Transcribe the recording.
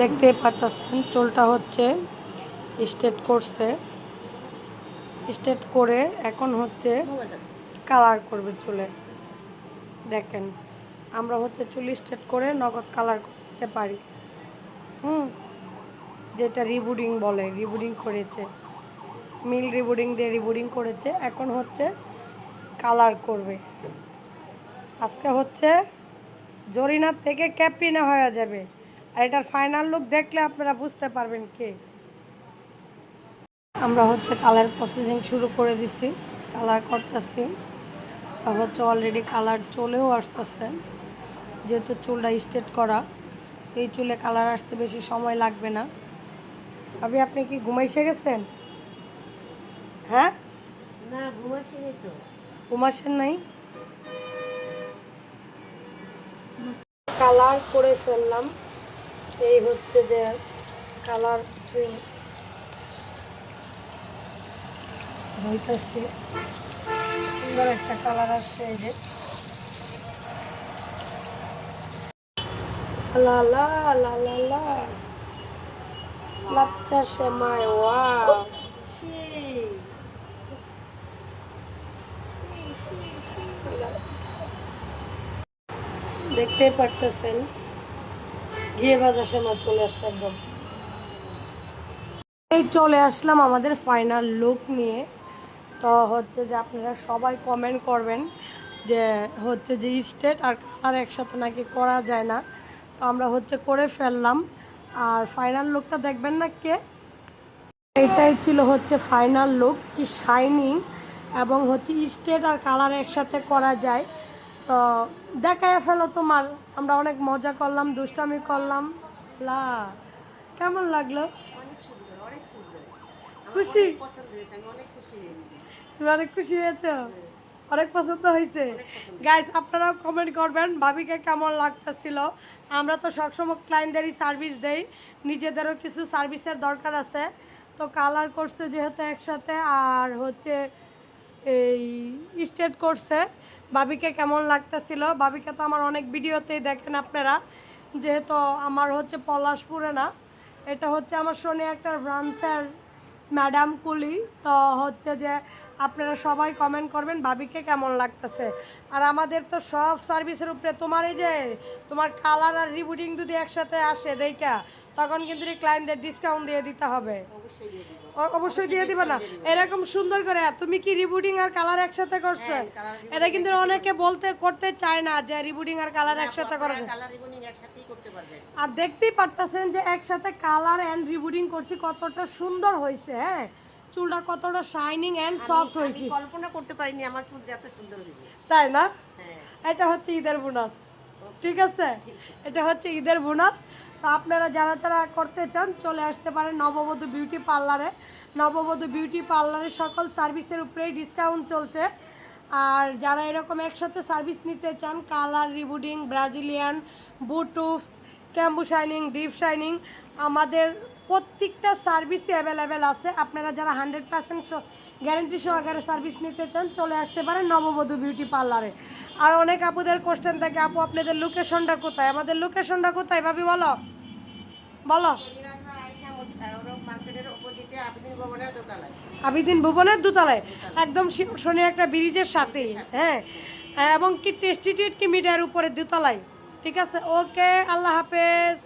দেখতেই পারতেছেন চুলটা হচ্ছে স্ট্রেট করছে, স্ট্রেট করে এখন হচ্ছে কালার করবে চুলে। দেখেন আমরা হচ্ছে চুল স্ট্রেট করে নগদ কালার করতে পারি, যেটা রিবুডিং বলে, রিবুডিং করেছে, মিল রিবুডিং দিয়ে রিবুডিং করেছে, এখন হচ্ছে কালার করবে। আজকে হচ্ছে জরিনার থেকে ক্যাপ্রিনা হয়ে যাবে, আর এটার ফাইনাল লুক দেখলে আপনারা বুঝতে পারবেন কে। আমরা হচ্ছে কালার প্রসেসিং শুরু করে দিছি, কালার করতেছি। তা হচ্ছে অলরেডি কালার চলেও আসতেছে, যেহেতু চুলটা স্ট্রেট করা, এই চুলে কালার আসতে বেশি সময় লাগবে না। আপনি কি ঘুমাইসে গেছেন? হ্যাঁ না, ঘুমাসিনি তো। ঘুমাসেন নাই? কালার করে ফেললাম, এই হচ্ছে যে কালার হইতেছে, সুন্দর একটা কালার আসছে। এই যে লা লা লা লা লা লাচ্চা সেমাই, ওয়াও দেখতে পারতেছেন ঘিয়ে ভাজা সেমাই চলে আসছে একদম। এই চলে আসলাম আমাদের ফাইনাল লুক নিয়ে। তো হচ্ছে যে আপনারা সবাই কমেন্ট করবেন যে হচ্ছে যে স্ট্রেট আর কালার একসাথে নাকি করা যায় না, তো আমরা হচ্ছে করে ফেললাম। আর ফাইনাল লুকটা দেখবেন না কে? এটাই ছিল হচ্ছে ফাইনাল লুক, কি শাইনিং, এবং হচ্ছে স্ট্রেট আর কালার একসাথে করা যায়। তো দেখায় ফেলো তোমার, আমরা অনেক মজা করলাম, দুষ্টামি করলাম। লা কেমন লাগলো? খুশি? তুমি অনেক খুশি হয়েছো? অনেক পছন্দ হয়েছে? গাইস আপনারাও কমেন্ট করবেন ভাবিকে কেমন লাগতেছিল। আমরা তো সবসময় ক্লায়েন্টদেরই সার্ভিস দেই, নিজেদেরও কিছু সার্ভিসের দরকার আছে। তো কালার করছে যেহেতু একসাথে, আর হচ্ছে এই স্ট্রেট করছে, ভাবিকে কেমন লাগতেছিল? ভাবিকে তো আমার অনেক ভিডিওতেই দেখেন আপনারা, যেহেতু আমার হচ্ছে পলাশপুরে না, এটা হচ্ছে আমার শনি একটা ব্রাঞ্চের ম্যাডাম কুলি। তো হচ্ছে যে আপনারা সবাই কমেন্ট করবেন ভাবিকে কেমন লাগতেছে। আর আমাদের তো সব সার্ভিসের উপরে তোমার এই যে তোমার কালার আর রিবুডিং যদি একসাথে আসে দেখা, তখন কিন্তু ক্লায়েন্টদের ডিসকাউন্ট দিয়ে দিতে হবে। অবশ্যই দিয়ে দিবে না? এরকম সুন্দর করে তুমি কি রিবুডিং আর কালার একসাথে করছো? এটা কিন্তু অনেকে করতে চায় না যে রিবুডিং আর কালার একসাথে করা যায়। আর দেখতেই পারতেছেন যে একসাথে কালার এন্ড রিবুডিং করছি, কতটা সুন্দর হয়েছে। হ্যাঁ, চুলটা কতটা শাইনিং এন্ড সফট হয়েছে, কল্পনা করতে পারিনি আমার চুল এত সুন্দর হয়েছে, তাই না? এটা হচ্ছে ঈদের বোনাস, ঠিক আছে? এটা হচ্ছে ঈদের বোনাস। তো আপনারা যারা যারা করতে চান চলে আসতে পারেন নববধূ বিউটি পার্লারে। নববধূ বিউটি পার্লারে সকল সার্ভিসের উপরেই ডিসকাউন্ট চলছে। আর যারা এরকম একসাথে সার্ভিস নিতে চান, কালার, রিবুডিং, ব্রাজিলিয়ান, বুটুস, ক্যাম্বু শাইনিং, ডিপ শাইনিং, আমাদের প্রত্যেকটা সার্ভিসই অ্যাভেলেবেল আছে। আপনারা যারা 100% গ্যারেন্টি সহকারে সার্ভিস নিতে চান চলে আসতে পারেন নববধূ বিউটি পার্লারে। আর অনেক আপুদের কোশ্চেন থাকে, আপু আপনাদের লোকেশনটা কোথায়? আমাদের লোকেশনটা কোথায় ভাবি বলো, বলো। আবিদিন ভুবনের দোতলায়, একদম শনি একটা ব্রিজের সাথে। হ্যাঁ, এবং কি টেস্টি টুইট কি মিডিয়ার উপরে দোতলায়, ঠিক আছে? ওকে, আল্লাহ হাফেজ।